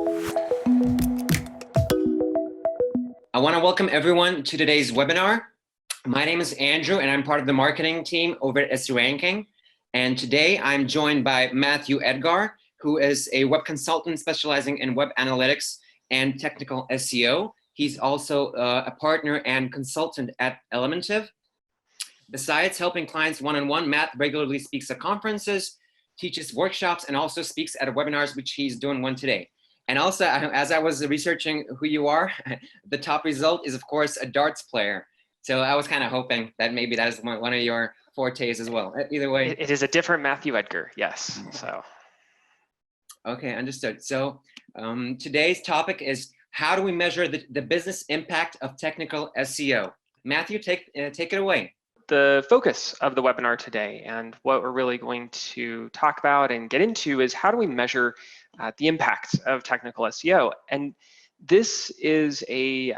I want to welcome everyone to today's webinar. My name is Andrew, and I'm part of the marketing team over at SEO Ranking. And today I'm joined by Matthew Edgar, who is a web consultant specializing in web analytics and technical SEO. He's also a partner and consultant at Elementive. Besides helping clients one-on-one, Matt regularly speaks at conferences, teaches workshops, and also speaks at webinars, which he's doing one today. And also, as I was researching who you are, the top result is, of course, a darts player. So I was kind of hoping that maybe that is one of your fortes as well. Either way. It is a different Matthew Edgar, yes. So. Okay, understood. So today's topic is how do we measure the business impact of technical SEO? Matthew, take it away. The focus of the webinar today and what we're really going to talk about and get into is how do we measure the impact of technical SEO. And this is a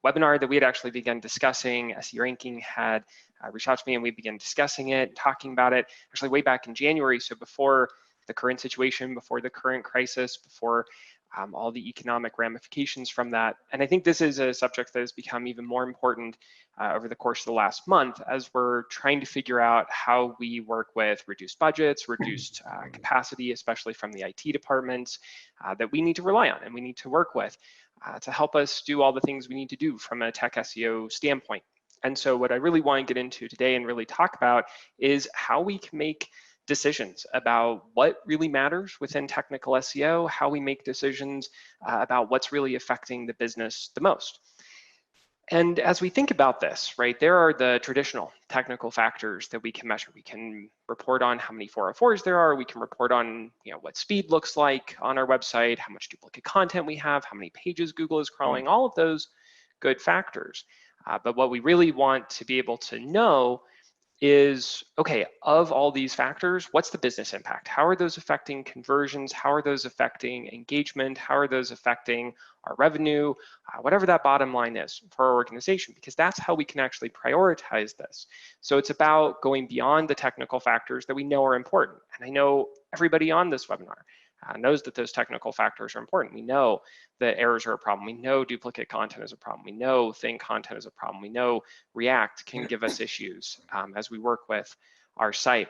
webinar that we had actually begun discussing. SEO Ranking had reached out to me and we began discussing it, talking about it actually way back in January. So before the current situation, before the current crisis, before all the economic ramifications from that. And I think this is a subject that has become even more important over the course of the last month as we're trying to figure out how we work with reduced budgets, reduced capacity, especially from the IT departments that we need to rely on and we need to work with to help us do all the things we need to do from a tech SEO standpoint. And so what I really want to get into today and really talk about is how we can make decisions about what really matters within technical SEO, how we make decisions about what's really affecting the business the most. And as we think about this, right, there are the traditional technical factors that we can measure. We can report on how many 404s there are. We can report on, what speed looks like on our website, how much duplicate content we have, how many pages Google is crawling, all of those good factors. But what we really want to be able to know is, okay, of all these factors, what's the business impact? How are those affecting conversions? How are those affecting engagement? How are those affecting our revenue? Whatever that bottom line is for our organization, because that's how we can actually prioritize this. So it's about going beyond the technical factors that we know are important. And I know everybody on this webinar knows that those technical factors are important. We know that errors are a problem. We know duplicate content is a problem. We know thin content is a problem. We know React can give us issues as we work with our site.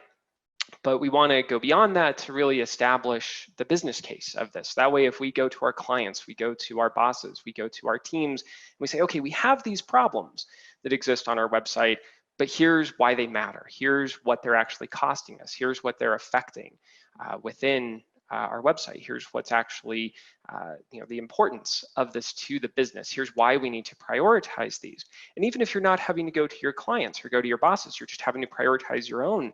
But we want to go beyond that to really establish the business case of this. That way, if we go to our clients, we go to our bosses, we go to our teams, and we say, okay, we have these problems that exist on our website, but here's why they matter. Here's what they're actually costing us. Here's what they're affecting within our website. Here's what's actually, the importance of this to the business. Here's why we need to prioritize these. And even if you're not having to go to your clients or go to your bosses, you're just having to prioritize your own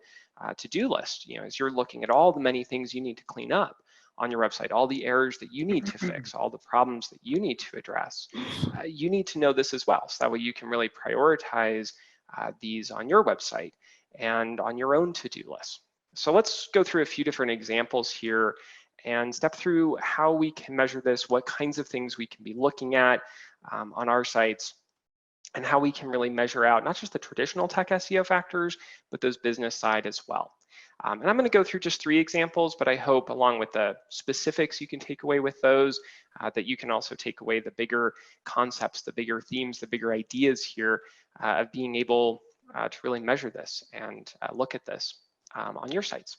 to-do list. As you're looking at all the many things you need to clean up on your website, all the errors that you need to fix, all the problems that you need to address, you need to know this as well. So that way you can really prioritize these on your website and on your own to-do list. So let's go through a few different examples here and step through how we can measure this, what kinds of things we can be looking at on our sites, and how we can really measure out not just the traditional tech SEO factors, but those business side as well. And I'm going to go through just 3 examples, but I hope along with the specifics you can take away with those, that you can also take away the bigger concepts, the bigger themes, the bigger ideas here of being able to really measure this and look at this on your sites.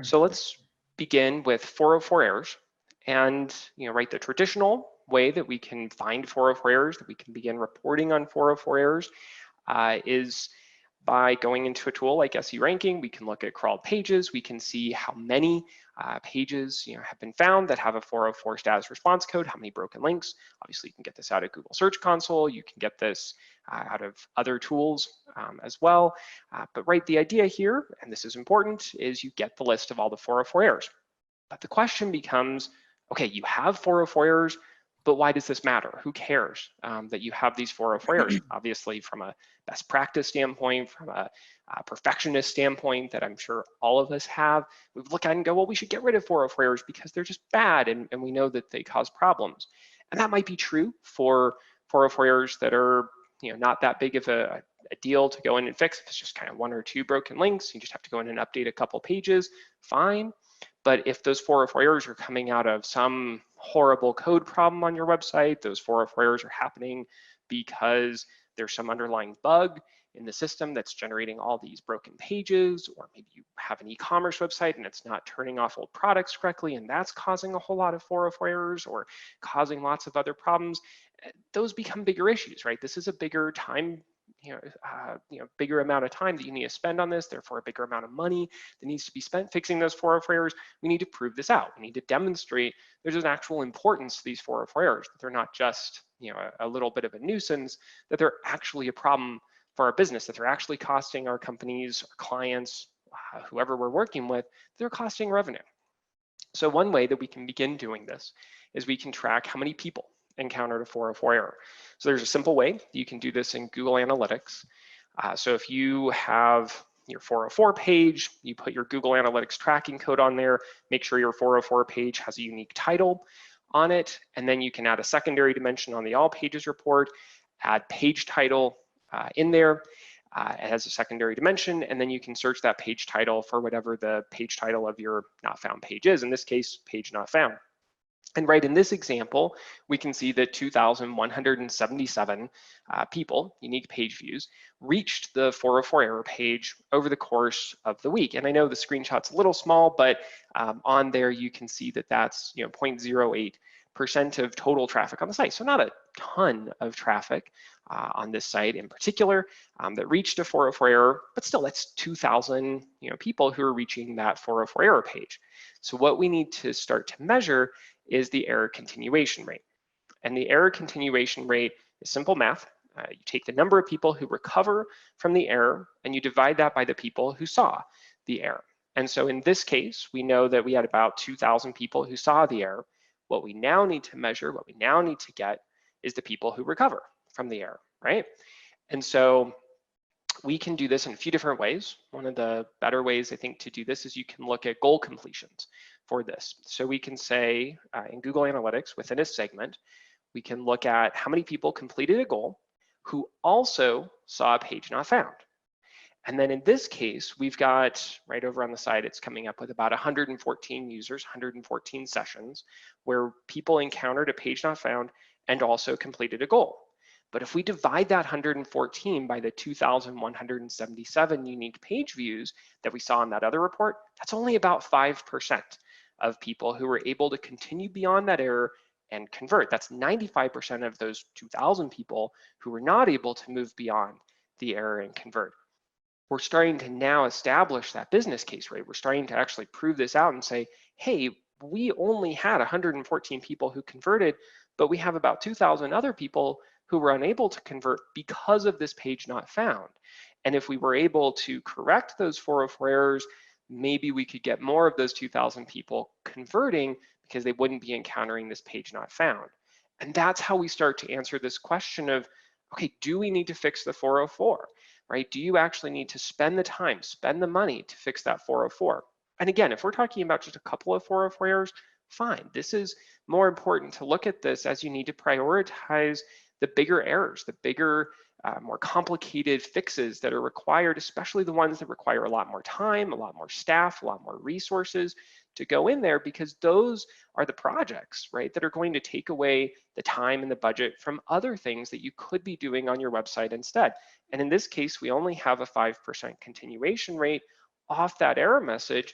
So let's begin with 404 errors. And right, the traditional way that we can find 404 errors, that we can begin reporting on 404 errors is by going into a tool like SEO Ranking. We can look at crawled pages. We can see how many pages have been found that have a 404 status response code, how many broken links. Obviously, you can get this out of Google Search Console. You can get this out of other tools as well. But right, the idea here, and this is important, is you get the list of all the 404 errors. But the question becomes, okay, you have 404 errors, but why does this matter? Who cares that you have these 404 errors? Obviously, from a best practice standpoint, from a perfectionist standpoint that I'm sure all of us have, we look at it and go, well, we should get rid of 404 errors because they're just bad and we know that they cause problems. And that might be true for 404 errors that are not that big of a deal to go in and fix. If it's just kind of 1 or 2 broken links, you just have to go in and update a couple pages, fine. But if those 404 errors are coming out of some horrible code problem on your website. Those 404 errors are happening because there's some underlying bug in the system that's generating all these broken pages, or maybe you have an e-commerce website and it's not turning off old products correctly, and that's causing a whole lot of 404 errors or causing lots of other problems. Those become bigger issues, right? This is a bigger time, bigger amount of time that you need to spend on this, therefore a bigger amount of money that needs to be spent fixing those 404 errors. We need to prove this out. We need to demonstrate there's an actual importance to these 404 errors, that they're not just a little bit of a nuisance, that they're actually a problem for our business, that they're actually costing our companies, our clients, whoever we're working with, they're costing revenue. So one way that we can begin doing this is we can track how many people encountered a 404 error. So there's a simple way you can do this in Google Analytics. So if you have your 404 page, you put your Google Analytics tracking code on there, make sure your 404 page has a unique title on it, and then you can add a secondary dimension on the all pages report, add page title in there as a secondary dimension, and then you can search that page title for whatever the page title of your not found page is. In this case, page not found. And right in this example, we can see that 2,177 people, unique page views, reached the 404 error page over the course of the week. And I know the screenshot's a little small, but on there you can see that that's 0.08% of total traffic on the site. So not a ton of traffic on this site in particular that reached a 404 error, but still that's 2,000 people who are reaching that 404 error page. So what we need to start to measure is the error continuation rate. And the error continuation rate is simple math. You take the number of people who recover from the error and you divide that by the people who saw the error. And so in this case, we know that we had about 2,000 people who saw the error. What we now need to measure, what we now need to get is the people who recover from the error, right? And so we can do this in a few different ways. One of the better ways I think to do this is you can look at goal completions for this. So we can say in Google Analytics within a segment, we can look at how many people completed a goal who also saw a page not found. And then in this case, we've got right over on the side, it's coming up with about 114 users, 114 sessions where people encountered a page not found and also completed a goal. But if we divide that 114 by the 2,177 unique page views that we saw in that other report, that's only about 5% of people who were able to continue beyond that error and convert. That's 95% of those 2,000 people who were not able to move beyond the error and convert. We're starting to now establish that business case, right? We're starting to actually prove this out and say, hey, we only had 114 people who converted, but we have about 2,000 other people who were unable to convert because of this page not found. And if we were able to correct those 404 errors, maybe we could get more of those 2,000 people converting because they wouldn't be encountering this page not found. And that's how we start to answer this question of, okay, do we need to fix the 404, right? Do you actually need to spend the time, spend the money to fix that 404? And again, if we're talking about just a couple of 404 errors, fine. This is more important to look at this as you need to prioritize the bigger errors, the bigger, more complicated fixes that are required, especially the ones that require a lot more time, a lot more staff, a lot more resources to go in there, because those are the projects, right, that are going to take away the time and the budget from other things that you could be doing on your website instead. And in this case, we only have a 5% continuation rate off that error message.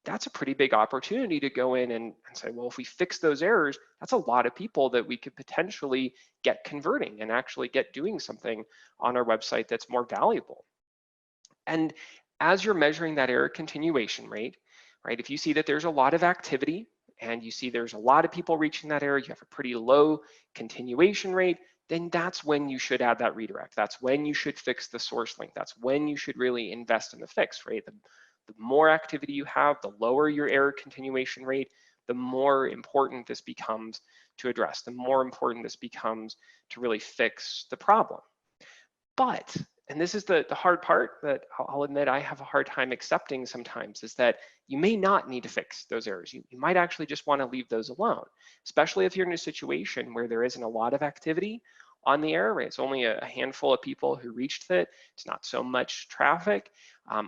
That's a pretty big opportunity to go in and say, well, if we fix those errors, that's a lot of people that we could potentially get converting and actually get doing something on our website that's more valuable. And as you're measuring that error continuation rate, right, if you see that there's a lot of activity and you see there's a lot of people reaching that error, you have a pretty low continuation rate, then that's when you should add that redirect. That's when you should fix the source link. That's when you should really invest in the fix, right? The more activity you have, the lower your error continuation rate, the more important this becomes to address, the more important this becomes to really fix the problem. But, and this is the hard part that I'll admit I have a hard time accepting sometimes, is that you may not need to fix those errors. You might actually just want to leave those alone, especially if you're in a situation where there isn't a lot of activity on the error rate. It's only a handful of people who reached it. It's not so much traffic,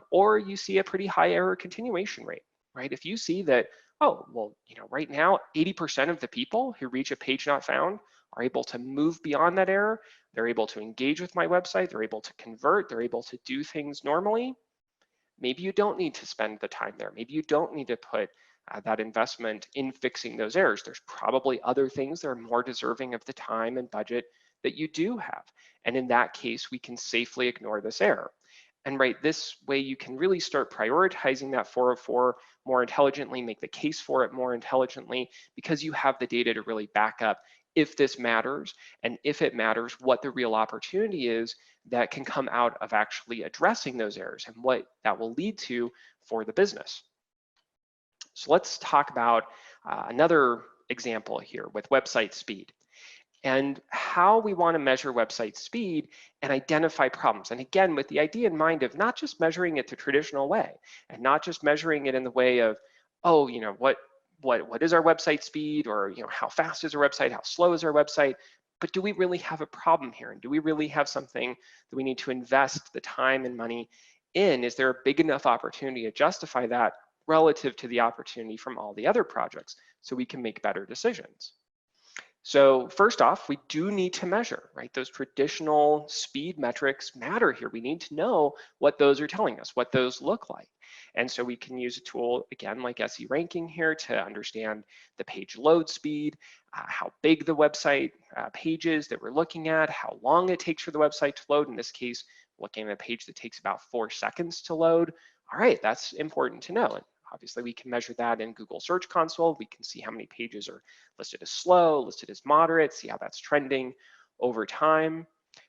or you see a pretty high error continuation rate, right? If you see that oh, well, right now, 80% of the people who reach a page not found are able to move beyond that error. They're able to engage with my website. They're able to convert. They're able to do things normally. Maybe you don't need to spend the time there. Maybe you don't need to put that investment in fixing those errors. There's probably other things that are more deserving of the time and budget that you do have. And in that case, we can safely ignore this error. And right, this way you can really start prioritizing that 404 more intelligently, make the case for it more intelligently, because you have the data to really back up if this matters, and if it matters, what the real opportunity is that can come out of actually addressing those errors and what that will lead to for the business. So let's talk about another example here with website speed and how we want to measure website speed and identify problems. And again, with the idea in mind of not just measuring it the traditional way and not just measuring it in the way of, oh, what is our website speed, or how fast is our website, how slow is our website, but do we really have a problem here? And do we really have something that we need to invest the time and money in? Is there a big enough opportunity to justify that relative to the opportunity from all the other projects so we can make better decisions? So first off, we do need to measure, right? Those traditional speed metrics matter here. We need to know what those are telling us, what those look like. And so we can use a tool, again, like SE ranking here to understand the page load speed, how big the website page is that we're looking at, how long it takes for the website to load. In this case, looking at a page that takes about 4 seconds to load. All right, that's important to know. And obviously, we can measure that in Google Search Console. We can see how many pages are listed as slow, listed as moderate, see how that's trending over time.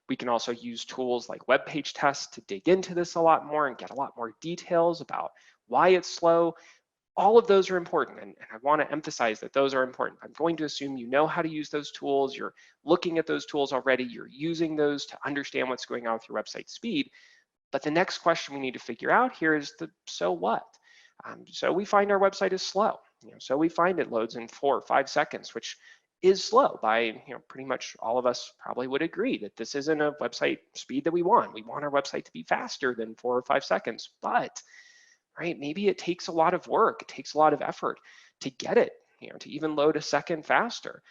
We can also use tools like web page tests to dig into this a lot more and get a lot more details about why it's slow. All of those are important, and I want to emphasize that those are important. I'm going to assume you know how to use those tools, you're looking at those tools already, you're using those to understand what's going on with your website speed. But the next question we need to figure out here is the so what? So we find our website is slow. So we find it loads in 4 or 5 seconds, which is slow by, pretty much all of us probably would agree that this isn't a website speed that we want. We want our website to be faster than 4 or 5 seconds, but right, maybe it takes a lot of work, it takes a lot of effort to get it, to even load a second faster.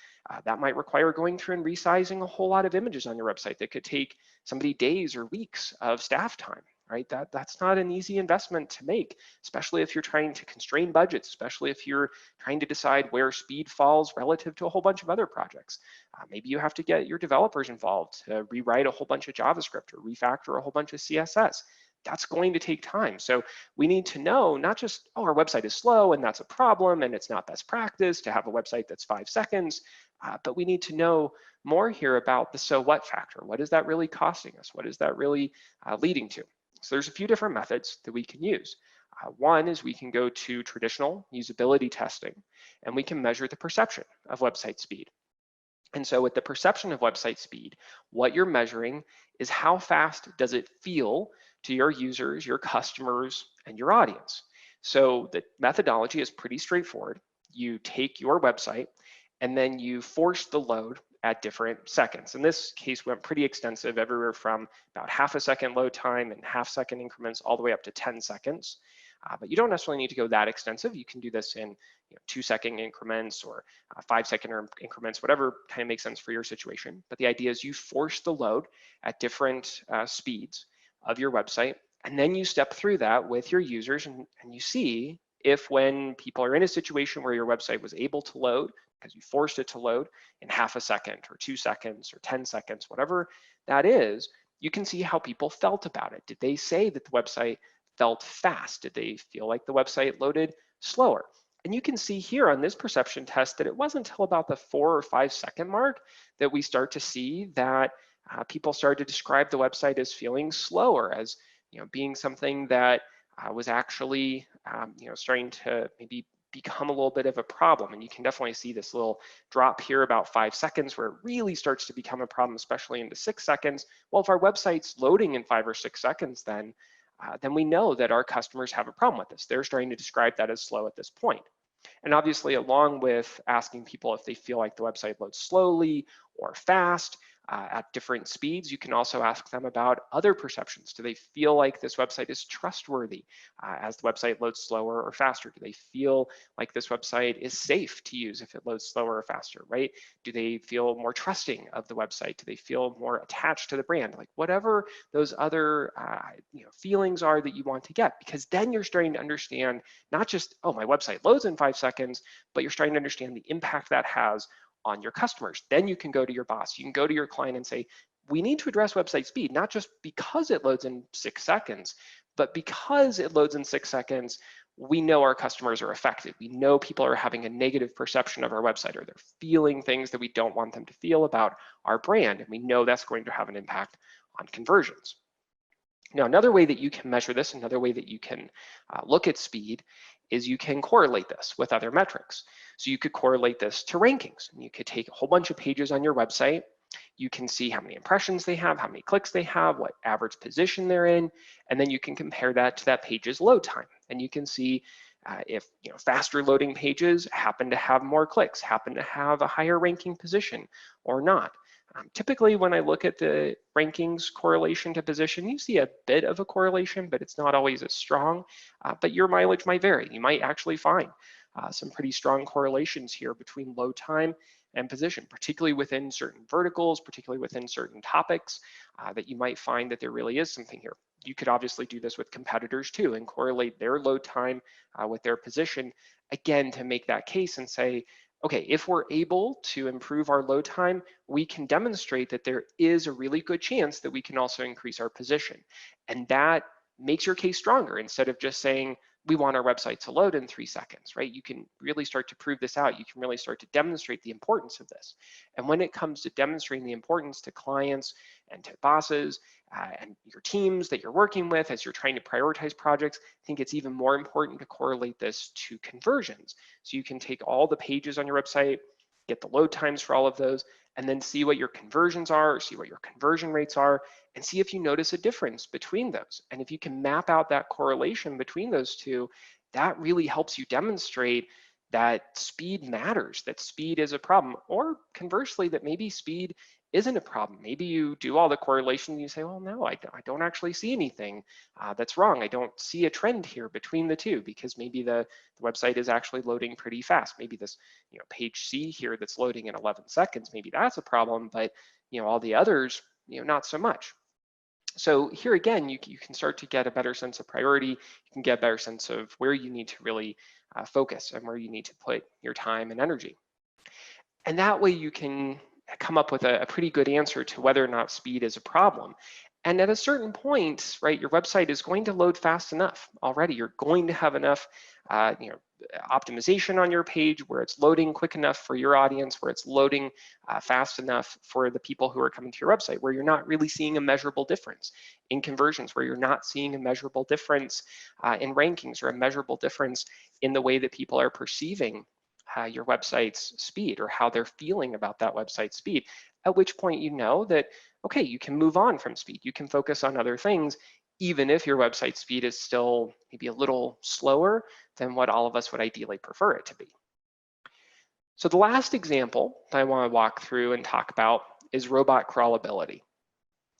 That might require going through and resizing a whole lot of images on your website that could take somebody days or weeks of staff time. Right? That's not an easy investment to make, especially if you're trying to constrain budgets, especially if you're trying to decide where speed falls relative to a whole bunch of other projects. Maybe you have to get your developers involved to rewrite a whole bunch of JavaScript or refactor a whole bunch of CSS. That's going to take time. So we need to know not just, oh, our website is slow and that's a problem and it's not best practice to have a website that's 5 seconds, but we need to know more here about the so what factor. What is that really costing us? What is that really leading to? So there's a few different methods that we can use. One is we can go to traditional usability testing, and we can measure the perception of website speed. And so with the perception of website speed, what you're measuring is how fast does it feel to your users, your customers, and your audience. So the methodology is pretty straightforward. You take your website and then you force the load at different seconds. In this case, we went pretty extensive, everywhere from about half a second load time and half-second increments all the way up to 10 seconds. But you don't necessarily need to go that extensive. You can do this in 2-second increments or 5-second increments, whatever kind of makes sense for your situation. But the idea is you force the load at different speeds of your website, and then you step through that with your users, and you see if when people are in a situation where your website was able to load, because you forced it to load in half a second or 2 seconds or 10 seconds, whatever that is, you can see how people felt about it. Did they say that the website felt fast? Did they feel like the website loaded slower? And you can see here on this perception test that it wasn't until about the 4 or 5 second mark that we start to see that people started to describe the website as feeling slower, as being something that was actually starting to maybe become a little bit of a problem. And you can definitely see this little drop here about 5 seconds where it really starts to become a problem, especially into 6 seconds. Well, if our website's loading in 5 or 6 seconds, then we know that our customers have a problem with this. They're starting to describe that as slow at this point. And obviously, along with asking people if they feel like the website loads slowly or fast, at different speeds. You can also ask them about other perceptions. Do they feel like this website is trustworthy as the website loads slower or faster? Do they feel like this website is safe to use if it loads slower or faster, right? Do they feel more trusting of the website? Do they feel more attached to the brand? Like whatever those other feelings are that you want to get, because then you're starting to understand not just, oh, my website loads in 5 seconds, but you're starting to understand the impact that has on your customers. Then you can go to your boss, you can go to your client and say, we need to address website speed, not just because it loads in 6 seconds, but because it loads in 6 seconds, we know our customers are affected. We know people are having a negative perception of our website, or they're feeling things that we don't want them to feel about our brand. And we know that's going to have an impact on conversions. Now, another way that you can measure this, another way that you can look at speed, is you can correlate this with other metrics. So you could correlate this to rankings. And you could take a whole bunch of pages on your website. You can see how many impressions they have, how many clicks they have, what average position they're in, and then you can compare that to that page's load time. And you can see if faster loading pages happen to have more clicks, happen to have a higher ranking position or not. Typically, when I look at the rankings correlation to position, you see a bit of a correlation, but it's not always as strong. But your mileage might vary. You might actually find some pretty strong correlations here between load time and position, particularly within certain verticals, particularly within certain topics, that you might find that there really is something here. You could obviously do this with competitors too and correlate their load time with their position, again, to make that case and say, okay, if we're able to improve our load time, we can demonstrate that there is a really good chance that we can also increase our position. And that makes your case stronger instead of just saying, we want our website to load in 3 seconds, right? You can really start to prove this out. You can really start to demonstrate the importance of this. And when it comes to demonstrating the importance to clients and to bosses and your teams that you're working with as you're trying to prioritize projects, I think it's even more important to correlate this to conversions. So you can take all the pages on your website, get the load times for all of those, and then see what your conversions are, or see what your conversion rates are, and see if you notice a difference between those. And if you can map out that correlation between those two, that really helps you demonstrate that speed matters, that speed is a problem, or conversely, that maybe speed isn't a problem. Maybe you do all the correlation and you say, well, no, I don't actually see anything that's wrong. I don't see a trend here between the two, because maybe the website is actually loading pretty fast. Maybe this page C here that's loading in 11 seconds, maybe that's a problem, but all the others, not so much. So here again, you can start to get a better sense of priority. You can get a better sense of where you need to really focus and where you need to put your time and energy. And that way you can come up with a pretty good answer to whether or not speed is a problem. And at a certain point, right, your website is going to load fast enough already. You're going to have enough optimization on your page where it's loading quick enough for your audience, where it's loading fast enough for the people who are coming to your website, where you're not really seeing a measurable difference in conversions, where you're not seeing a measurable difference in rankings, or a measurable difference in the way that people are perceiving your website's speed, or how they're feeling about that website's speed, at which point you know that, okay, you can move on from speed. You can focus on other things, even if your website speed is still maybe a little slower than what all of us would ideally prefer it to be. So the last example that I want to walk through and talk about is robot crawlability.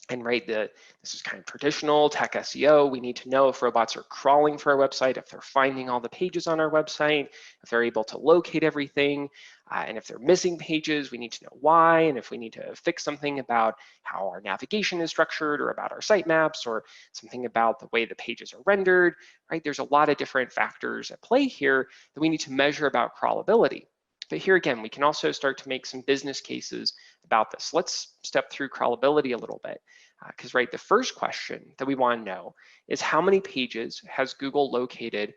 And right, this is kind of traditional tech SEO. We need to know if robots are crawling for our website, if they're finding all the pages on our website, if they're able to locate everything, and if they're missing pages, we need to know why, and if we need to fix something about how our navigation is structured, or about our sitemaps, or something about the way the pages are rendered, right? There's a lot of different factors at play here that we need to measure about crawlability. But here again, we can also start to make some business cases about this. Let's step through crawlability a little bit, because right, the first question that we want to know is how many pages has Google located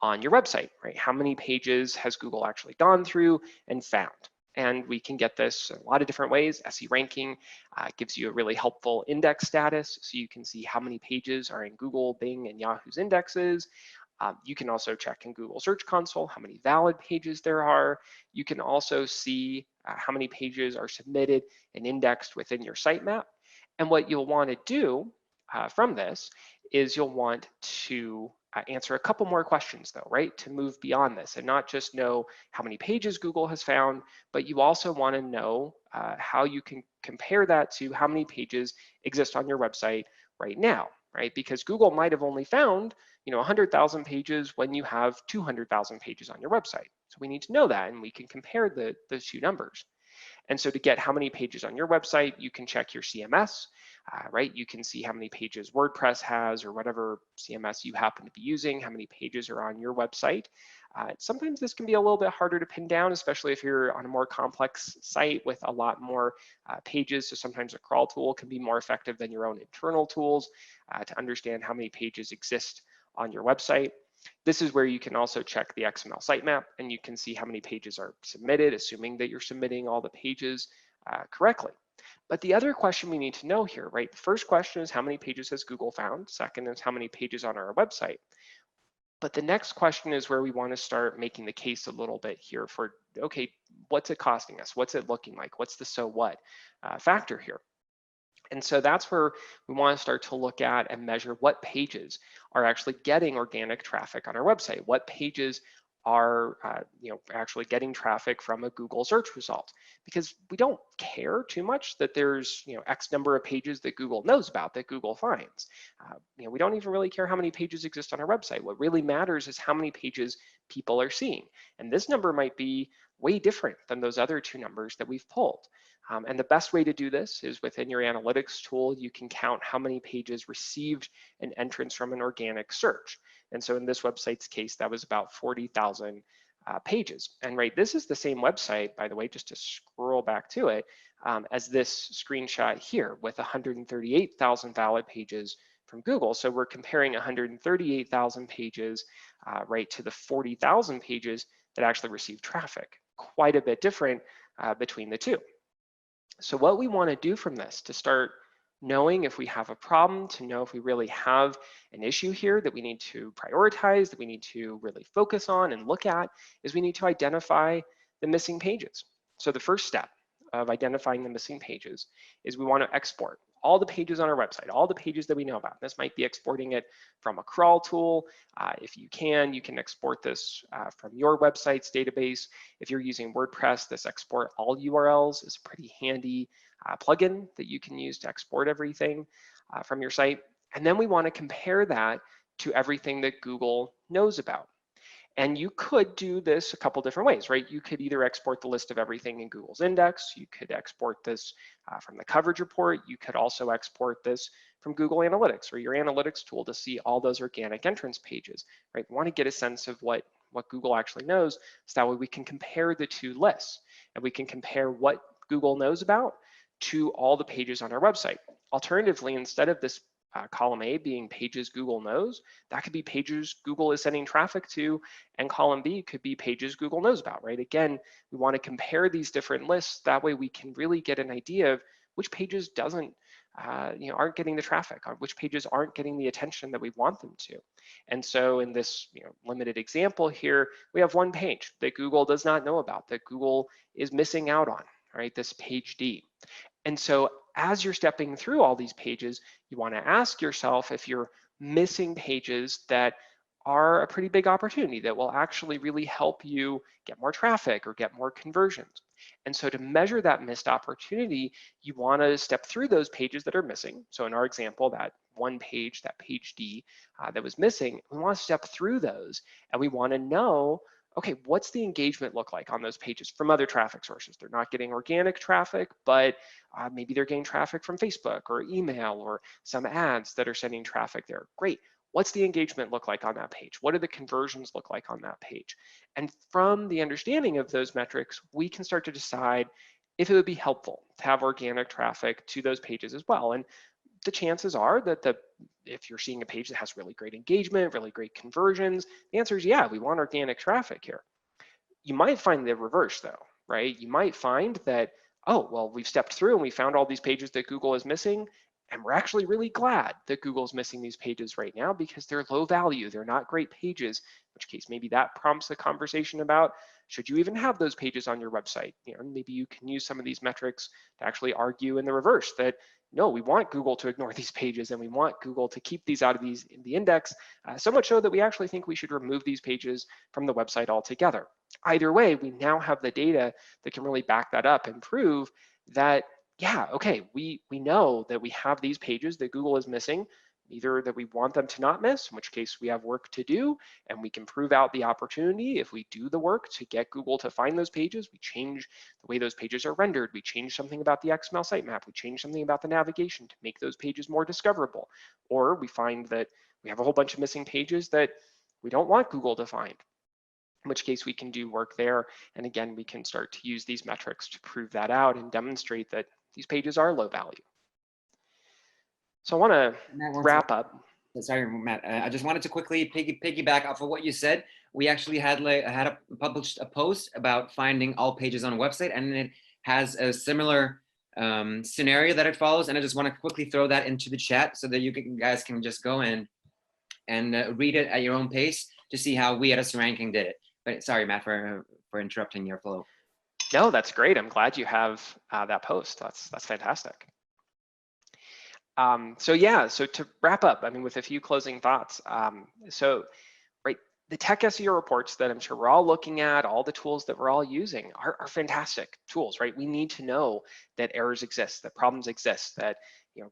on your website, right? How many pages has Google actually gone through and found? And we can get this in a lot of different ways. SE ranking gives you a really helpful index status, so you can see how many pages are in Google, Bing, and Yahoo's indexes. You can also check in Google Search Console how many valid pages there are. You can also see how many pages are submitted and indexed within your sitemap. And what you'll want to do from this is you'll want to answer a couple more questions though, right? To move beyond this and not just know how many pages Google has found, but you also want to know how you can compare that to how many pages exist on your website right now, right? Because Google might have only found 100,000 pages when you have 200,000 pages on your website. So we need to know that, and we can compare those two numbers. And so to get how many pages on your website, you can check your CMS, right? You can see how many pages WordPress has or whatever CMS you happen to be using, how many pages are on your website. Sometimes this can be a little bit harder to pin down, especially if you're on a more complex site with a lot more pages. So sometimes a crawl tool can be more effective than your own internal tools to understand how many pages exist on your website. This is where you can also check the XML sitemap, and you can see how many pages are submitted, assuming that you're submitting all the pages correctly. But the other question we need to know here, right? The first question is how many pages has Google found? Second is how many pages on our website? But the next question is where we want to start making the case a little bit here for, okay, what's it costing us? What's it looking like? What's the so what factor here? And so that's where we want to start to look at and measure what pages are actually getting organic traffic on our website. What pages are actually getting traffic from a Google search result, because we don't care too much that there's X number of pages that Google knows about, that Google finds. We don't even really care how many pages exist on our website. What really matters is how many pages people are seeing, and this number might be way different than those other two numbers that we've pulled. And the best way to do this is within your analytics tool. You can count how many pages received an entrance from an organic search. And so in this website's case, that was about 40,000 pages. And right, this is the same website, by the way, just to scroll back to it, as this screenshot here with 138,000 valid pages from Google. So we're comparing 138,000 pages right to the 40,000 pages that actually received traffic. Quite a bit different between the two. So what we want to do from this to start knowing if we have a problem, to know if we really have an issue here that we need to prioritize, that we need to really focus on and look at, is we need to identify the missing pages. So the first step of identifying the missing pages is we want to export all the pages on our website, all the pages that we know about. This might be exporting it from a crawl tool. If you can export this from your website's database. If you're using WordPress, this export all URLs is a pretty handy plugin that you can use to export everything from your site. And then we want to compare that to everything that Google knows about. And you could do this a couple different ways, right? You could either export the list of everything in Google's index. You could export this from the coverage report. You could also export this from Google Analytics or your analytics tool to see all those organic entrance pages, right? We want to get a sense of what Google actually knows, so that way we can compare the two lists and we can compare what Google knows about to all the pages on our website. Alternatively, instead of this column A being pages Google knows, that could be pages Google is sending traffic to, and column B could be pages Google knows about, right? Again, we want to compare these different lists. That way we can really get an idea of which pages aren't getting the traffic, or which pages aren't getting the attention that we want them to. And so in this limited example here, we have one page that Google does not know about, that Google is missing out on, right? This page D. And so as you're stepping through all these pages, you want to ask yourself if you're missing pages that are a pretty big opportunity that will actually really help you get more traffic or get more conversions. And so to measure that missed opportunity, you want to step through those pages that are missing. So in our example, that one page, that page D that was missing, we want to step through those, and we want to know, okay, what's the engagement look like on those pages from other traffic sources? They're not getting organic traffic, but maybe they're getting traffic from Facebook or email or some ads that are sending traffic there. Great. What's the engagement look like on that page? What do the conversions look like on that page? And from the understanding of those metrics, we can start to decide if it would be helpful to have organic traffic to those pages as well. And the chances are that if you're seeing a page that has really great engagement, really great conversions, the answer is yeah, we want organic traffic here. You might find the reverse though, right? You might find that, oh, well, we've stepped through and we found all these pages that Google is missing, and we're actually really glad that Google's missing these pages right now because they're low value, they're not great pages, in which case maybe that prompts a conversation about, Should you even have those pages on your website? Maybe you can use some of these metrics to actually argue in the reverse that no, we want Google to ignore these pages and we want Google to keep these out of the index, so much so that we actually think we should remove these pages from the website altogether. Either way, we now have the data that can really back that up and prove that, yeah, okay, we know that we have these pages that Google is missing, either that we want them to not miss, in which case we have work to do, and we can prove out the opportunity if we do the work to get Google to find those pages. We change the way those pages are rendered. We change something about the XML sitemap. We change something about the navigation to make those pages more discoverable. Or we find that we have a whole bunch of missing pages that we don't want Google to find, in which case we can do work there. And again, we can start to use these metrics to prove that out and demonstrate that these pages are low value. So I want to wrap up. Sorry, Matt. I just wanted to quickly piggyback off of what you said. We actually had published a post about finding all pages on a website, and it has a similar scenario that it follows. And I just want to quickly throw that into the chat so that you guys can just go in and read it at your own pace to see how we at SEO Ranking did it. But sorry, Matt, for interrupting your flow. No, that's great. I'm glad you have that post. That's fantastic. So to wrap up, with a few closing thoughts. The tech SEO reports that I'm sure we're all looking at, all the tools that we're all using are fantastic tools, right? We need to know that errors exist, that problems exist, that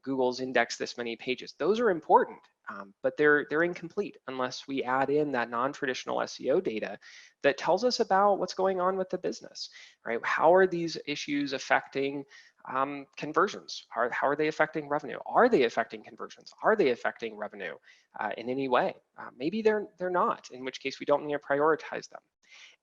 Google's indexed this many pages. Those are important, but they're incomplete unless we add in that non-traditional SEO data that tells us about what's going on with the business, right? How are these issues affecting conversions? How are they affecting revenue? Are they affecting conversions? Are they affecting revenue in any way? Maybe they're not, in which case we don't need to prioritize them.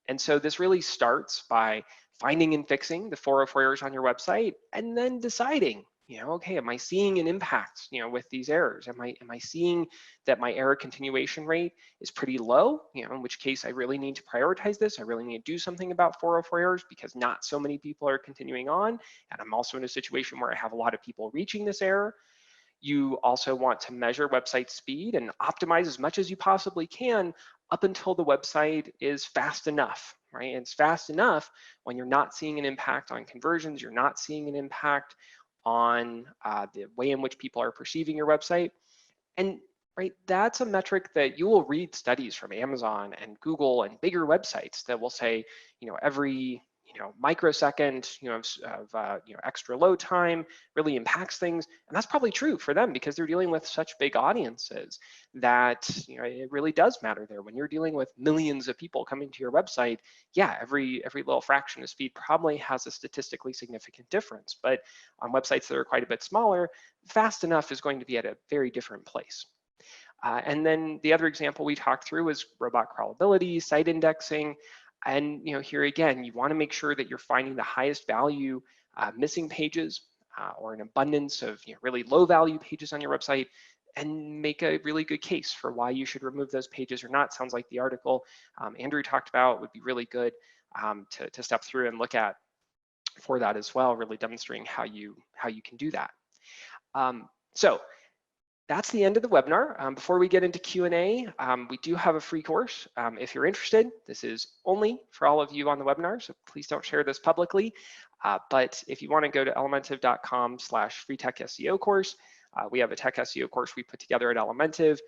And so this really starts by finding and fixing the 404 errors on your website, and then deciding, okay, am I seeing an impact, with these errors? Am I seeing that my error continuation rate is pretty low? In which case I really need to prioritize this. I really need to do something about 404 errors because not so many people are continuing on. And I'm also in a situation where I have a lot of people reaching this error. You also want to measure website speed and optimize as much as you possibly can up until the website is fast enough, right? It's fast enough when you're not seeing an impact on conversions, you're not seeing an impact on the way in which people are perceiving your website. And that's a metric that you will read studies from Amazon and Google and bigger websites that will say, every microsecond of extra load time really impacts things. And that's probably true for them because they're dealing with such big audiences that it really does matter there. When you're dealing with millions of people coming to your website, yeah, every little fraction of speed probably has a statistically significant difference. But on websites that are quite a bit smaller, fast enough is going to be at a very different place. And then the other example we talked through is robot crawlability, site indexing. And here again, you want to make sure that you're finding the highest value missing pages or an abundance of really low value pages on your website, and make a really good case for why you should remove those pages or not. Sounds like the article Andrew talked about would be really good to step through and look at for that as well, really demonstrating how you can do that. So that's the end of the webinar. Before we get into Q&A, we do have a free course. If you're interested, this is only for all of you on the webinar, so please don't share this publicly. But if you want to go to elementive.com/free tech SEO course, we have a tech SEO course we put together at Elementive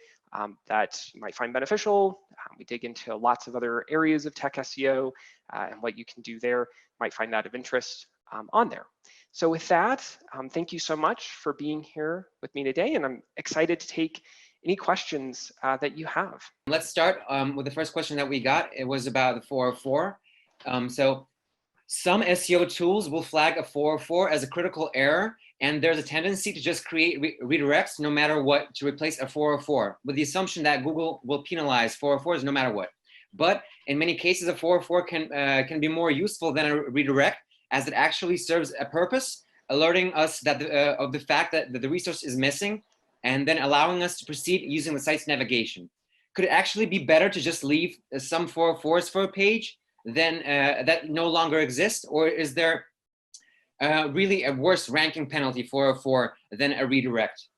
that you might find beneficial. We dig into lots of other areas of tech SEO and what you can do there. You might find that of interest on there. So with that, thank you so much for being here with me today, and I'm excited to take any questions that you have. Let's start with the first question that we got. It was about the 404. So some SEO tools will flag a 404 as a critical error, and there's a tendency to just create redirects no matter what to replace a 404, with the assumption that Google will penalize 404s no matter what. But in many cases, a 404 can be more useful than a redirect, as it actually serves a purpose, alerting us that of the fact that the resource is missing, and then allowing us to proceed using the site's navigation. Could it actually be better to just leave some 404s for a page than that no longer exist, or is there really a worse ranking penalty 404 than a redirect?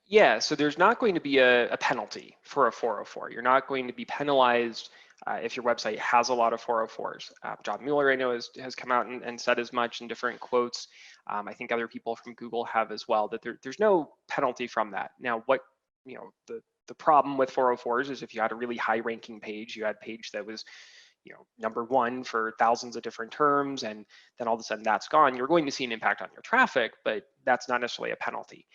Yeah, so there's not going to be a penalty for a 404. You're not going to be penalized if your website has a lot of 404s. John Mueller, I know, has come out and said as much in different quotes. I think other people from Google have as well, that there's no penalty from that. Now, what, the problem with 404s is if you had a really high ranking page, you had a page that was #1 for thousands of different terms, and then all of a sudden that's gone, you're going to see an impact on your traffic, but that's not necessarily a penalty.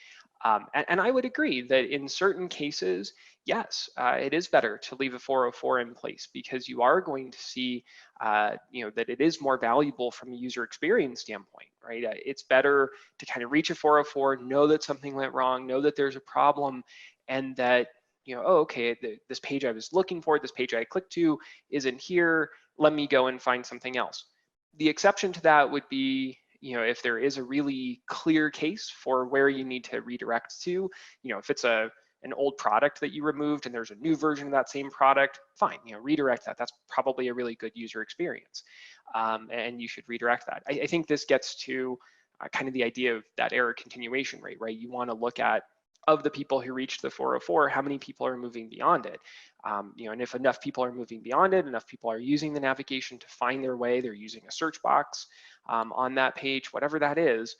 And I would agree that in certain cases, yes, it is better to leave a 404 in place, because you are going to see, that it is more valuable from a user experience standpoint, right? It's better to kind of reach a 404, know that something went wrong, know that there's a problem, and that, oh, okay, this page I was looking for, this page I clicked to isn't here, let me go and find something else. The exception to that would be, if there is a really clear case for where you need to redirect to, if it's an old product that you removed and there's a new version of that same product, fine, redirect that. That's probably a really good user experience. And you should redirect that. I think this gets to kind of the idea of that error continuation rate, right? You want to look at, of the people who reached the 404, how many people are moving beyond it? And if enough people are moving beyond it, enough people are using the navigation to find their way, they're using a search box on that page, whatever that is,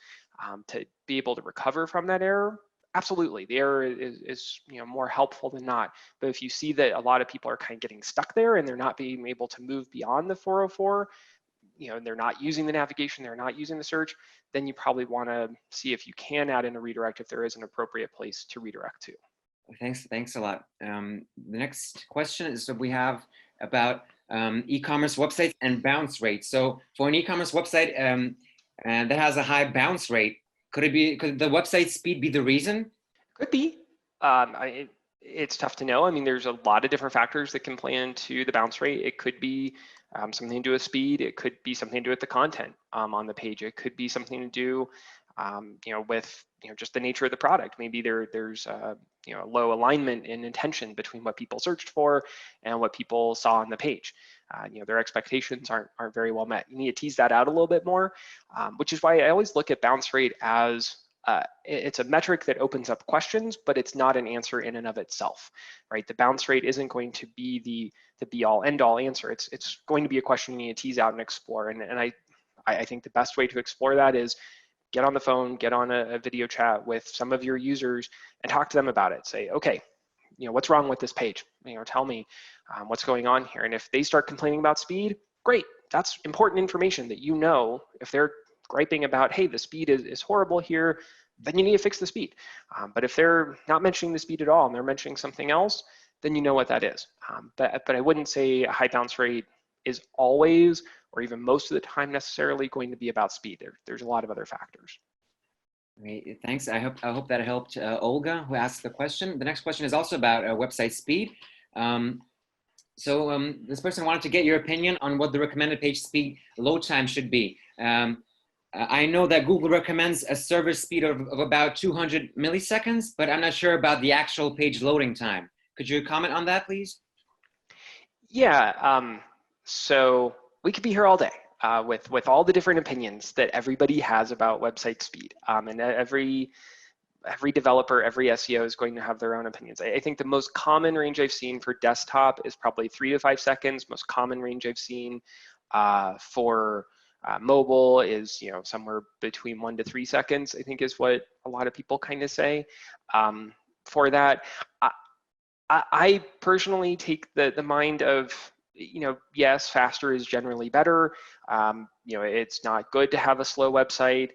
to be able to recover from that error, absolutely. The error is more helpful than not. But if you see that a lot of people are kind of getting stuck there and they're not being able to move beyond the 404, and they're not using the navigation, they're not using the search, then you probably want to see if you can add in a redirect if there is an appropriate place to redirect to. Thanks a lot. The next question is that we have about e-commerce websites and bounce rates. So for an e-commerce website that has a high bounce rate, could the website speed be the reason? Could be. It's tough to know. I mean, there's a lot of different factors that can play into the bounce rate. It could be something to do with speed. It could be something to do with the content on the page. It could be something to do, with just the nature of the product. Maybe there's low alignment and intention between what people searched for and what people saw on the page. Their expectations aren't very well met. You need to tease that out a little bit more, which is why I always look at bounce rate as it's a metric that opens up questions, but it's not an answer in and of itself, right? The bounce rate isn't going to be the be all end all answer. It's going to be a question you need to tease out and explore. And I think the best way to explore that is get on the phone, get on a video chat with some of your users and talk to them about it. Say, okay, what's wrong with this page? Tell me what's going on here. And if they start complaining about speed, great. That's important information that if they're griping about, hey, the speed is horrible here, then you need to fix the speed. But if they're not mentioning the speed at all and they're mentioning something else, then you know what that is. But I wouldn't say a high bounce rate is always, or even most of the time, necessarily going to be about speed. There's a lot of other factors. Great, thanks. I hope that helped Olga, who asked the question. The next question is also about website speed. This person wanted to get your opinion on what the recommended page speed load time should be. I know that Google recommends a server speed of about 200 milliseconds, but I'm not sure about the actual page loading time. Could you comment on that, please? Yeah, so we could be here all day with all the different opinions that everybody has about website speed. And every developer, every SEO is going to have their own opinions. I think the most common range I've seen for desktop is probably 3 to 5 seconds. Most common range I've seen for mobile is somewhere between 1 to 3 seconds, I think is what a lot of people kind of say. For that, I personally take the mind of, yes, faster is generally better. It's not good to have a slow website,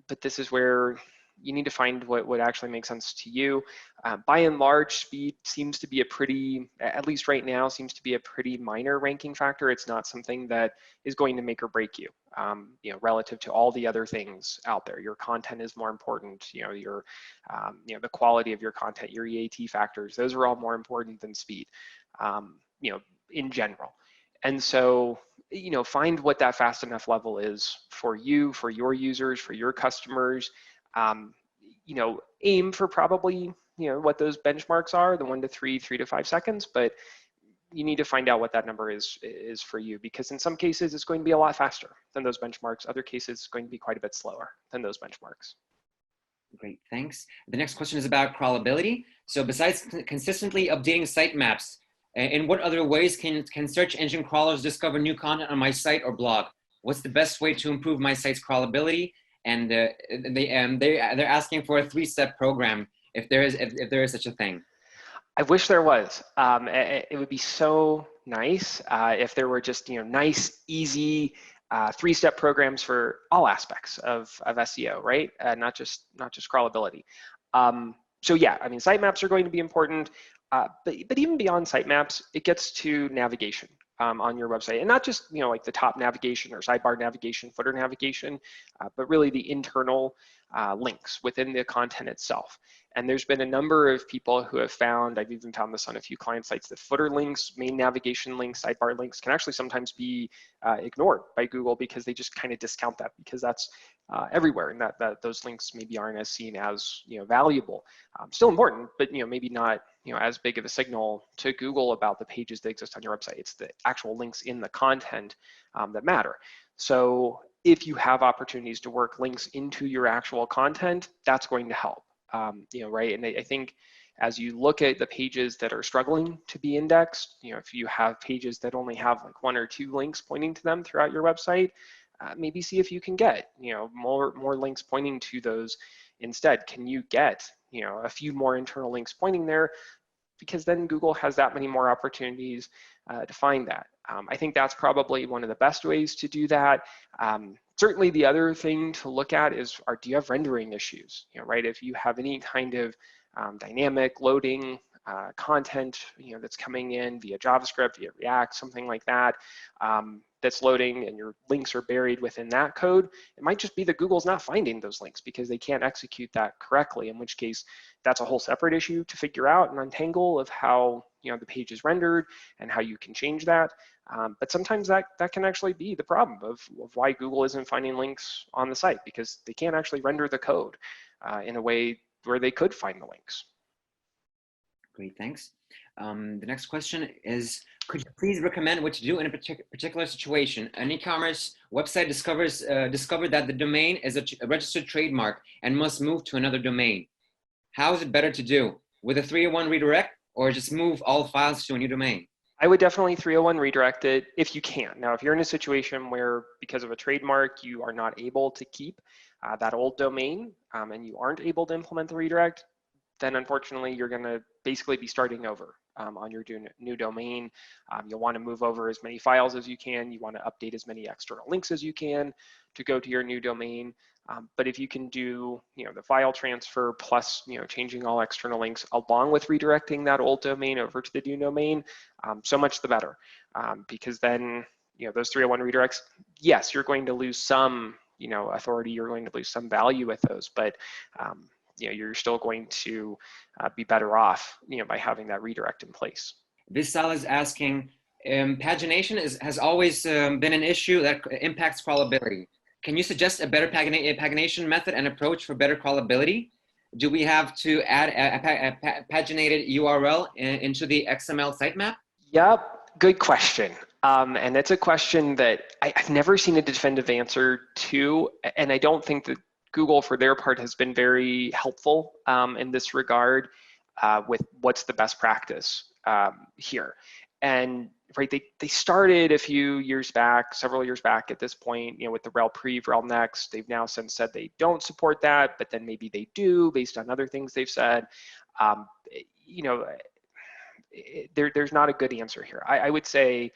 but this is where you need to find what actually makes sense to you. By and large, speed seems to be at least right now, seems to be a pretty minor ranking factor. It's not something that is going to make or break you, relative to all the other things out there. Your content is more important, the quality of your content, your EAT factors, those are all more important than speed, in general. And so, find what that fast enough level is for you, for your users, for your customers. Aim for probably, what those benchmarks are, the 1 to 3, 3 to 5 seconds, but you need to find out what that number is for you, because in some cases it's going to be a lot faster than those benchmarks. Other cases it's going to be quite a bit slower than those benchmarks. Great, thanks. The next question is about crawlability. So besides consistently updating sitemaps, In what other ways can search engine crawlers discover new content on my site or blog? What's the best way to improve my site's crawlability? And they're asking for a 3-step program if there is such a thing. I wish there was. It would be so nice if there were just nice, easy 3-step programs for all aspects of SEO, right? Not just crawlability. So yeah, I mean, sitemaps are going to be important, but even beyond sitemaps, it gets to navigation on your website, and not just like the top navigation or sidebar navigation, footer navigation, but really the internal links within the content itself. And there's been a number of people who have found, I've even found this on a few client sites, that footer links, main navigation links, sidebar links can actually sometimes be ignored by Google because they just kind of discount that because that's everywhere, and that those links maybe aren't as seen as valuable. Still important, but maybe not as big of a signal to Google about the pages that exist on your website. It's the actual links in the content that matter. So if you have opportunities to work links into your actual content, that's going to help. Right? And I think as you look at the pages that are struggling to be indexed, if you have pages that only have like 1 or 2 links pointing to them throughout your website, maybe see if you can get more links pointing to those instead. Can you get a few more internal links pointing there? Because then Google has that many more opportunities to find that. I think that's probably one of the best ways to do that. Certainly the other thing to look at is, do you have rendering issues? Right? If you have any kind of dynamic loading content that's coming in via JavaScript, via React, something like that, that's loading and your links are buried within that code, it might just be that Google's not finding those links because they can't execute that correctly, in which case that's a whole separate issue to figure out and untangle of how the page is rendered and how you can change that. But sometimes that can actually be the problem of why Google isn't finding links on the site, because they can't actually render the code in a way where they could find the links. Great, thanks. The next question is, could you please recommend what to do in a particular situation? An e-commerce website discovered that the domain is a registered trademark and must move to another domain. How is it better to do? With a 301 redirect, or just move all files to a new domain? I would definitely 301 redirect it if you can. Now, if you're in a situation where because of a trademark, you are not able to keep that old domain and you aren't able to implement the redirect, then unfortunately you're going to basically be starting over on your new domain. You'll want to move over as many files as you can. You want to update as many external links as you can to go to your new domain. But if you can do the file transfer plus changing all external links along with redirecting that old domain over to the new domain, so much the better. Because then those 301 redirects, yes, you're going to lose some authority, you're going to lose some value with those, but you're still going to be better off by having that redirect in place. Vishal is asking, pagination has always been an issue that impacts crawlability. Can you suggest a better pagination method and approach for better crawlability? Do we have to add a paginated URL into the XML sitemap? Yep, good question. And it's a question that I've never seen a definitive answer to, and I don't think that Google, for their part, has been very helpful in this regard with what's the best practice here. And right, they started a few years back, several years back at this point, with the rel prev, rel next. They've now since said they don't support that, but then maybe they do based on other things they've said. There's not a good answer here. I would say,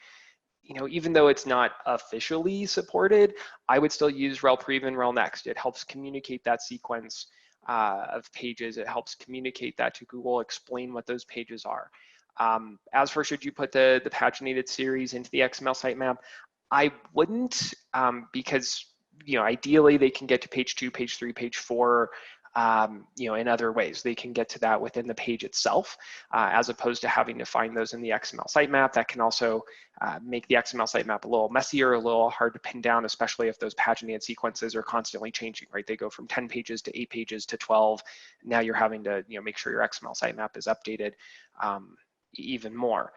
even though it's not officially supported, I would still use rel prev and rel next. It helps communicate that sequence of pages. It helps communicate that to Google, explain what those pages are. As for should you put the paginated series into the XML sitemap, I wouldn't, because ideally they can get to page 2, page 3, page 4, in other ways. They can get to that within the page itself, as opposed to having to find those in the XML sitemap. That can also make the XML sitemap a little messier, a little hard to pin down, especially if those paginated sequences are constantly changing, right? They go from 10 pages to 8 pages to 12. Now you're having to make sure your XML sitemap is updated even more,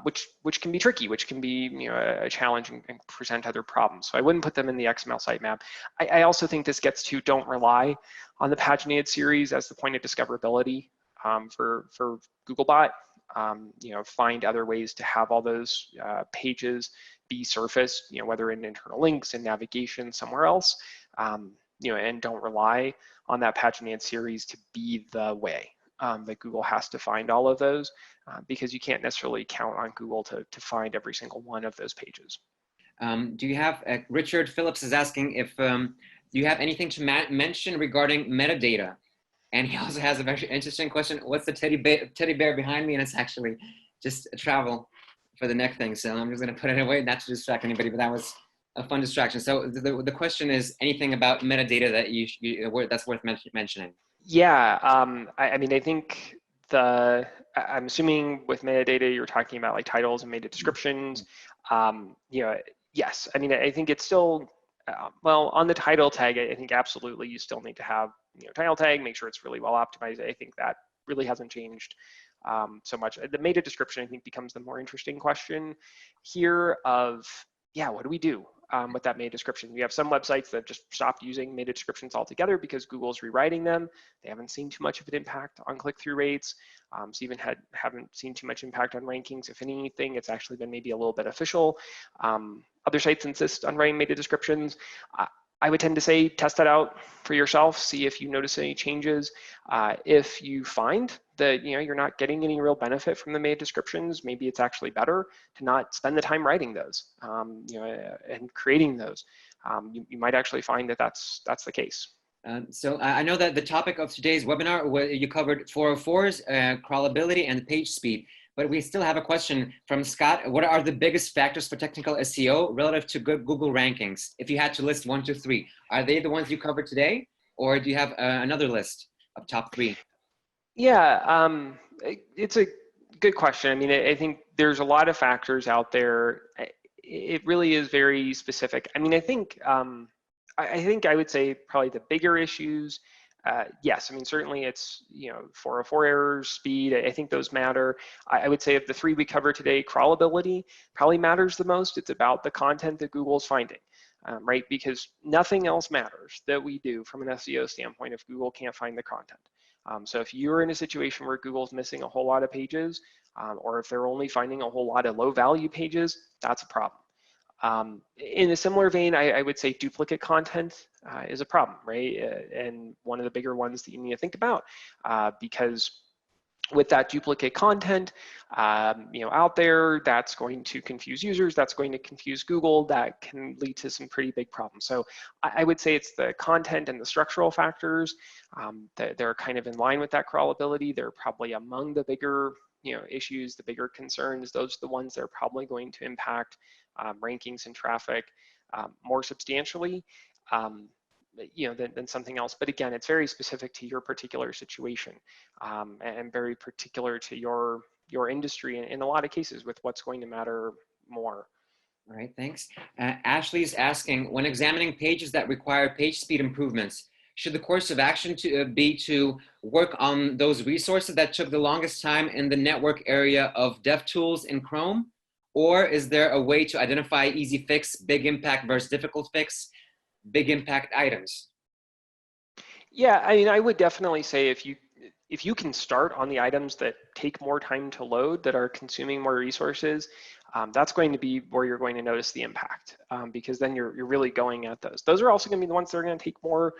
which can be tricky, which can be a challenge and present other problems. So I wouldn't put them in the XML sitemap. I also think this gets to don't rely on the paginated series as the point of discoverability for Googlebot. find other ways to have all those pages be surfaced, whether in internal links and navigation somewhere else, and don't rely on that paginated series to be the way that Google has to find all of those, because you can't necessarily count on Google to find every single one of those pages. Do you have, Richard Phillips is asking if, do you have anything to mention regarding metadata? And he also has a very interesting question. What's the teddy bear behind me? And it's actually just a travel for the neck thing. So I'm just going to put it away, not to distract anybody, but that was a fun distraction. So the question is anything about metadata that that's worth mentioning? Yeah, I mean, I think I'm assuming with metadata, you're talking about like titles and meta descriptions. Yes, I mean, I think it's still, well, on the title tag, I think absolutely you still need to have, title tag, make sure it's really well optimized. I think that really hasn't changed so much. The meta description, I think, becomes the more interesting question here of, yeah, what do we do with that meta description? We have some websites that have just stopped using meta descriptions altogether because Google's rewriting them. They haven't seen too much of an impact on click-through rates. So even haven't seen too much impact on rankings. If anything, it's actually been maybe a little beneficial. Other sites insist on writing meta descriptions. I would tend to say test that out for yourself, see if you notice any changes. If you find that you're not getting any real benefit from the meta descriptions, maybe it's actually better to not spend the time writing those and creating those. You might actually find that that's the case. So I know that the topic of today's webinar, you covered 404s, crawlability, and page speed. But we still have a question from Scott. What are the biggest factors for technical SEO relative to Google rankings? If you had to list 1, 2, 3, are they the ones you covered today? Or do you have another list of top 3? Yeah, it's a good question. I mean, I think there's a lot of factors out there. It really is very specific. I mean, I think I would say probably the bigger issues, yes, I mean, certainly it's, 404 errors, speed, I think those matter. I would say of the 3 we covered today, crawlability probably matters the most. It's about the content that Google's finding, right? Because nothing else matters that we do from an SEO standpoint if Google can't find the content. So if you're in a situation where Google's missing a whole lot of pages, or if they're only finding a whole lot of low value pages, that's a problem. In a similar vein, I would say duplicate content is a problem, right? And one of the bigger ones that you need to think about, because with that duplicate content, out there, that's going to confuse users, that's going to confuse Google, that can lead to some pretty big problems. So I would say it's the content and the structural factors that they're kind of in line with that crawlability. They're probably among the bigger issues, the bigger concerns. Those are the ones that are probably going to impact rankings and traffic more substantially than something else. But again, it's very specific to your particular situation and very particular to your industry in a lot of cases with what's going to matter more. All right, thanks. Ashley is asking, when examining pages that require page speed improvements, should the course of action be to work on those resources that took the longest time in the network area of DevTools in Chrome? Or is there a way to identify easy fix, big impact versus difficult fix, big impact items? Yeah, I mean, I would definitely say if you can start on the items that take more time to load, that are consuming more resources, that's going to be where you're going to notice the impact, because then you're really going at those. Those are also going to be the ones that are going to take more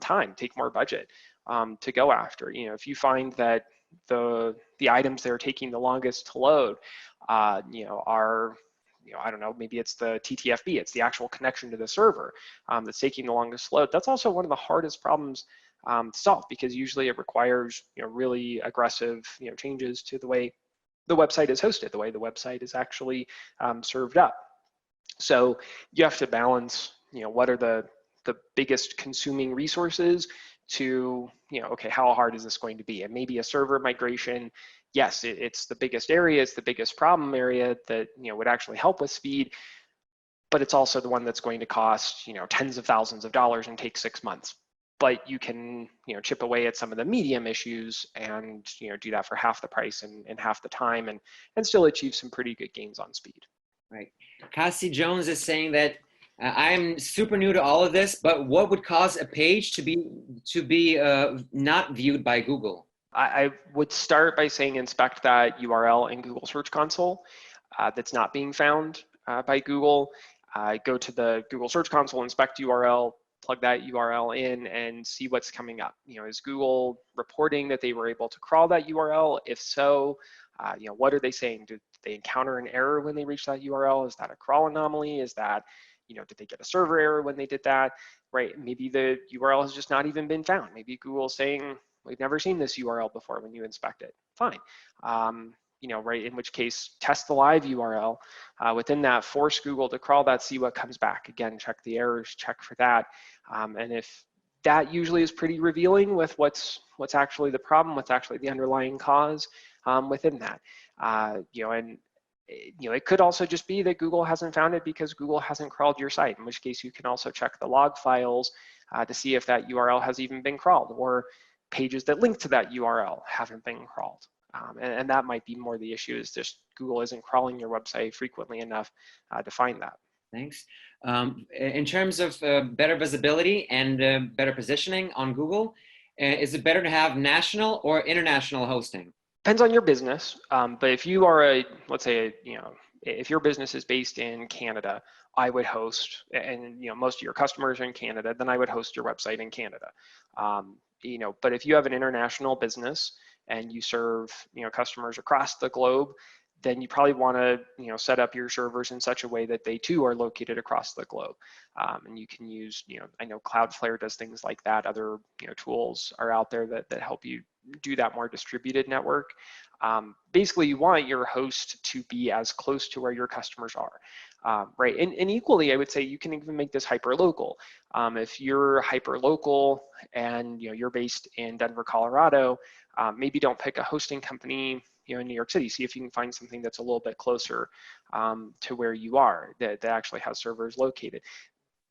time, take more budget to go after. If you find that the items that are taking the longest to load, are I don't know, maybe it's the TTFB, it's the actual connection to the server that's taking the longest to load. That's also one of the hardest problems to solve, because usually it requires really aggressive changes to the way the website is hosted, the way the website is actually served up. So you have to balance what are the biggest consuming resources to okay, how hard is this going to be? And maybe a server migration, yes, it's the biggest area, it's the biggest problem area that would actually help with speed, but it's also the one that's going to cost tens of thousands of dollars and take 6 months. But you can chip away at some of the medium issues and do that for half the price and half the time, and still achieve some pretty good gains on speed. Right. Cassie Jones is saying that I'm super new to all of this, but what would cause a page to be not viewed by Google? I would start by saying inspect that URL in Google Search Console that's not being found by Google. Go to the Google Search Console, inspect URL, plug that URL in and see what's coming up. Is Google reporting that they were able to crawl that URL? If so, what are they saying? Did they encounter an error when they reached that URL? Is that a crawl anomaly? Is that, did they get a server error when they did that? Right, maybe the URL has just not even been found. Maybe Google's saying, we've never seen this URL before when you inspect it. Fine. Right, in which case, test the live URL. Within that, force Google to crawl that, see what comes back. Again, check the errors, check for that. And if that usually is pretty revealing with what's actually the problem, what's actually the underlying cause within that. It could also just be that Google hasn't found it because Google hasn't crawled your site, in which case you can also check the log files to see if that URL has even been crawled, or pages that link to that URL haven't been crawled. And that might be more the issue, is just Google isn't crawling your website frequently enough to find that. Thanks. In terms of better visibility and better positioning on Google, is it better to have national or international hosting? Depends on your business, but if you are let's say, if your business is based in Canada, I would host, and most of your customers are in Canada, then I would host your website in Canada. But if you have an international business and you serve, customers across the globe, then you probably want to, set up your servers in such a way that they too are located across the globe. And you can use, I know Cloudflare does things like that. Other, tools are out there that help you do that more distributed network. Basically, you want your host to be as close to where your customers are, right? And equally, I would say you can even make this hyper-local. If you're hyper-local and you're based in Denver, Colorado, maybe don't pick a hosting company in New York City. See if you can find something that's a little bit closer to where you are, that actually has servers located.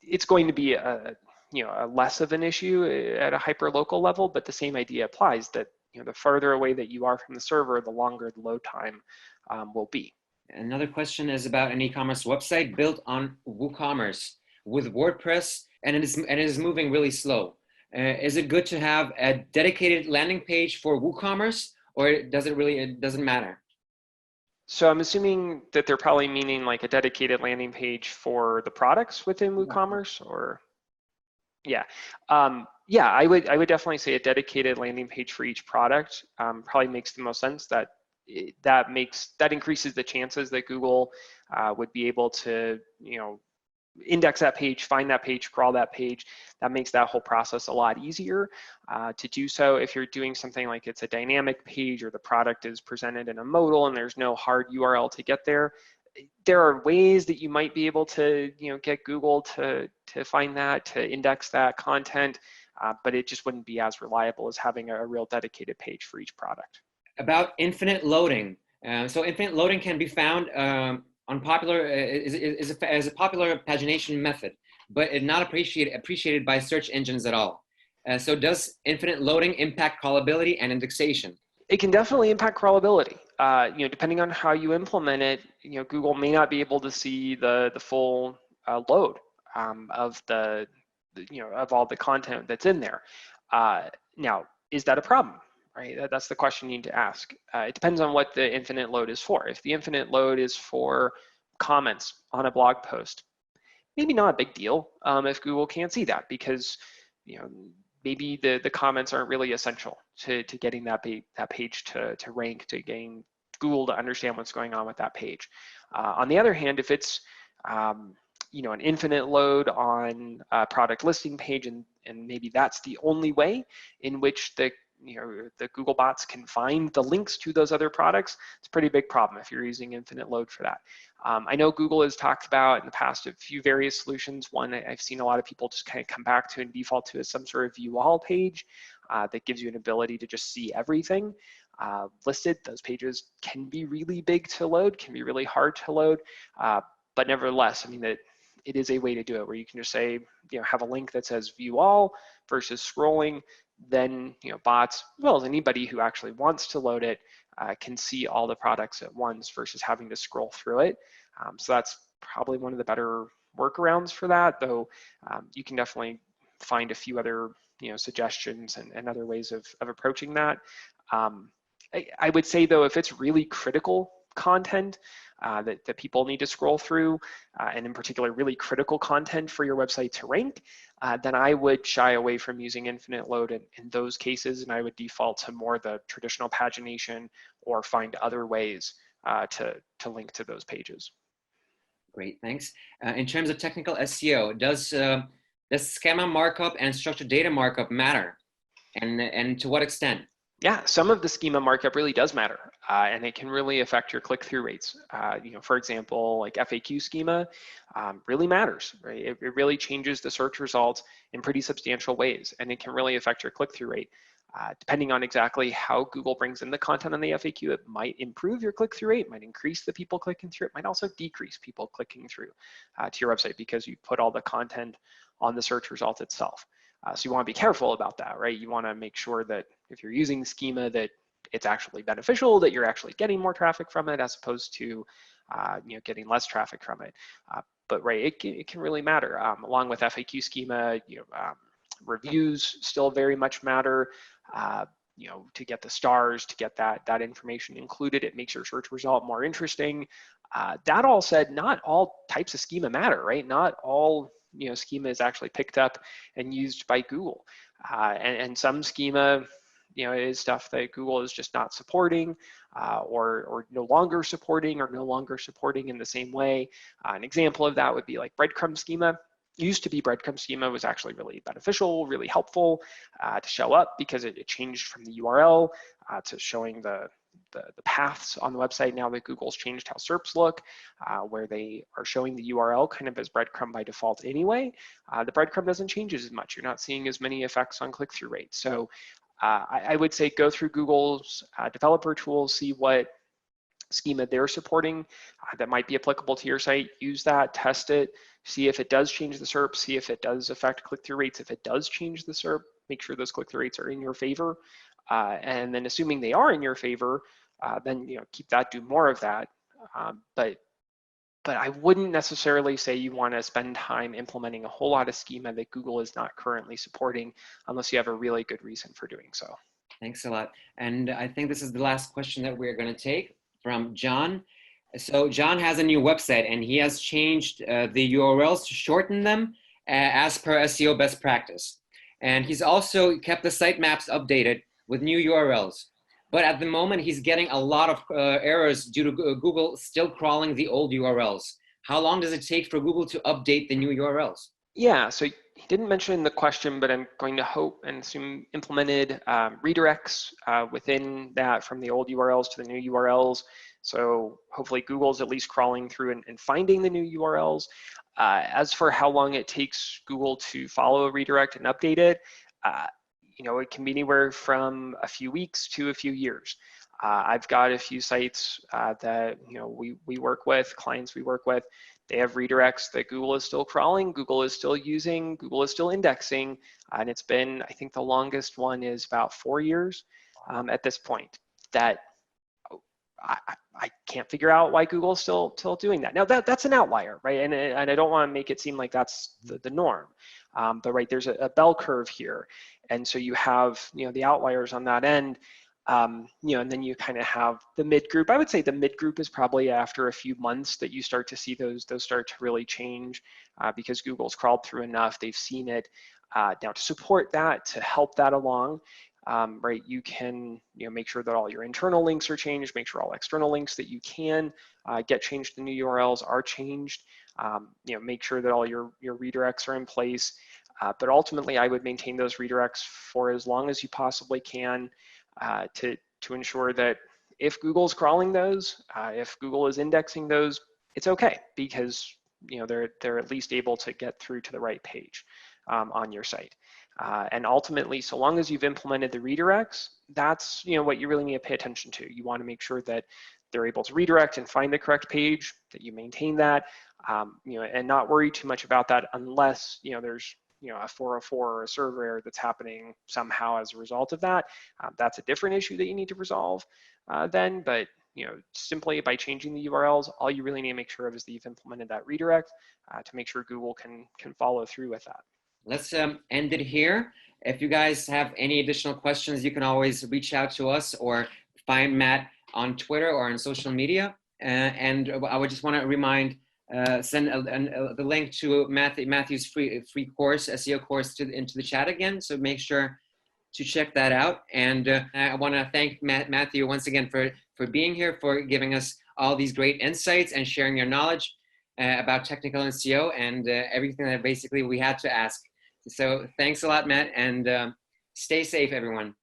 It's going to be a less of an issue at a hyper-local level, but the same idea applies, that the farther away that you are from the server, the longer the load time will be. Another question is about an e-commerce website built on WooCommerce with WordPress, and it is moving really slow. Is it good to have a dedicated landing page for WooCommerce, or does it doesn't matter? So I'm assuming that they're probably meaning like a dedicated landing page for the products within WooCommerce, or yeah. Yeah, I would definitely say a dedicated landing page for each product probably makes the most sense. That increases the chances that Google would be able to index that page, find that page, crawl that page. That makes that whole process a lot easier to do so. If you're doing something like it's a dynamic page, or the product is presented in a modal and there's no hard URL to get there, there are ways that you might be able to get Google to find that, to index that content, but it just wouldn't be as reliable as having a real dedicated page for each product. About infinite loading. So infinite loading can be found on popular as a popular pagination method, but it's not appreciated by search engines at all. So does infinite loading impact crawlability and indexation? It can definitely impact crawlability. Depending on how you implement it, Google may not be able to see the full load of of all the content that's in there. Now, is that a problem? Right, that's the question you need to ask. It depends on what the infinite load is for. If the infinite load is for comments on a blog post, maybe not a big deal if Google can't see that, because maybe the comments aren't really essential to getting that page to rank, to getting Google to understand what's going on with that page. On the other hand, if it's an infinite load on a product listing page, and maybe that's the only way in which the Google bots can find the links to those other products, it's a pretty big problem if you're using infinite load for that. I know Google has talked about in the past a few various solutions. One I've seen a lot of people just kind of come back to and default to is some sort of view all page that gives you an ability to just see everything listed. Those pages can be really big to load, can be really hard to load, but nevertheless, I mean, that it is a way to do it, where you can just say, have a link that says view all versus scrolling. Then bots, as well as anybody who actually wants to load it, can see all the products at once versus having to scroll through it. So that's probably one of the better workarounds for that, though you can definitely find a few other suggestions and other ways of approaching that. I would say though, if it's really critical content that people need to scroll through, and in particular really critical content for your website to rank, then I would shy away from using infinite load in those cases, and I would default to more the traditional pagination or find other ways to link to those pages. Great, thanks. In terms of technical SEO, does schema markup and structured data markup matter? And to what extent? Yeah, some of the schema markup really does matter, and it can really affect your click-through rates. For example, like FAQ schema really matters, right? It really changes the search results in pretty substantial ways, and it can really affect your click-through rate. Depending on exactly how Google brings in the content on the FAQ, it might improve your click-through rate, might increase the people clicking through, it might also decrease people clicking through to your website because you put all the content on the search result itself. So you want to be careful about that, right? You want to make sure that if you're using schema that it's actually beneficial, that you're actually getting more traffic from it as opposed to getting less traffic from it. But right, it can really matter. Along with FAQ schema, reviews still very much matter. To get the stars, to get that information included, it makes your search result more interesting. That all said, not all types of schema matter, right? Not all schema is actually picked up and used by Google, and some schema is stuff that Google is just not supporting, or no longer supporting in the same way. An example of that would be like breadcrumb schema. Used to be breadcrumb schema was actually really beneficial, really helpful to show up because it changed from the URL to showing the paths on the website. Now that Google's changed how SERPs look, where they are showing the URL kind of as breadcrumb by default anyway, the breadcrumb doesn't change as much. You're not seeing as many effects on click-through rate. So I would say go through Google's developer tools, see what schema they're supporting that might be applicable to your site, use that, test it, see if it does change the SERP, see if it does affect click-through rates. If it does change the SERP, make sure those click-through rates are in your favor. And then assuming they are in your favor, then keep that, do more of that. But I wouldn't necessarily say you want to spend time implementing a whole lot of schema that Google is not currently supporting unless you have a really good reason for doing so. Thanks a lot. And I think this is the last question that we're going to take from John. So John has a new website and he has changed the URLs to shorten them as per SEO best practice. And he's also kept the sitemaps updated with new URLs. But at the moment, he's getting a lot of errors due to Google still crawling the old URLs. How long does it take for Google to update the new URLs? Yeah, so he didn't mention the question, but I'm going to hope and assume implemented redirects within that from the old URLs to the new URLs. So hopefully Google's at least crawling through and finding the new URLs. As for how long it takes Google to follow a redirect and update it, it can be anywhere from a few weeks to a few years. I've got a few sites that we work with, clients we work with. They have redirects that Google is still crawling, Google is still using, Google is still indexing, and it's been, I think the longest one is about 4 years at this point. That I can't figure out why Google's still doing that. Now that's an outlier, right? And I don't want to make it seem like that's the norm, but right, there's a bell curve here, and so you have the outliers on that end. And then you kind of have the mid group. I would say the mid group is probably after a few months that you start to see those start to really change because Google's crawled through enough, they've seen it. Now to support that, to help that along, right, you can make sure that all your internal links are changed, make sure all external links that you can get changed to new URLs are changed. Make sure that all your redirects are in place. But ultimately, I would maintain those redirects for as long as you possibly can. To ensure that if Google's crawling those, if Google is indexing those, it's okay because they're at least able to get through to the right page on your site. And ultimately, so long as you've implemented the redirects, that's what you really need to pay attention to. You want to make sure that they're able to redirect and find the correct page, that you maintain that, and not worry too much about that unless there's a 404 or a server error that's happening somehow as a result of that. That's a different issue that you need to resolve then, but simply by changing the URLs, all you really need to make sure of is that you've implemented that redirect to make sure Google can follow through with that. let's end it here. If you guys have any additional questions, you can always reach out to us or find Matt on Twitter or on social media. And I would just want to remind, send the link to Matthew's free course, SEO course, into the chat again. So make sure to check that out. And I want to thank Matthew once again for being here, for giving us all these great insights and sharing your knowledge about technical SEO and everything that basically we had to ask. So thanks a lot, Matt, and stay safe, everyone.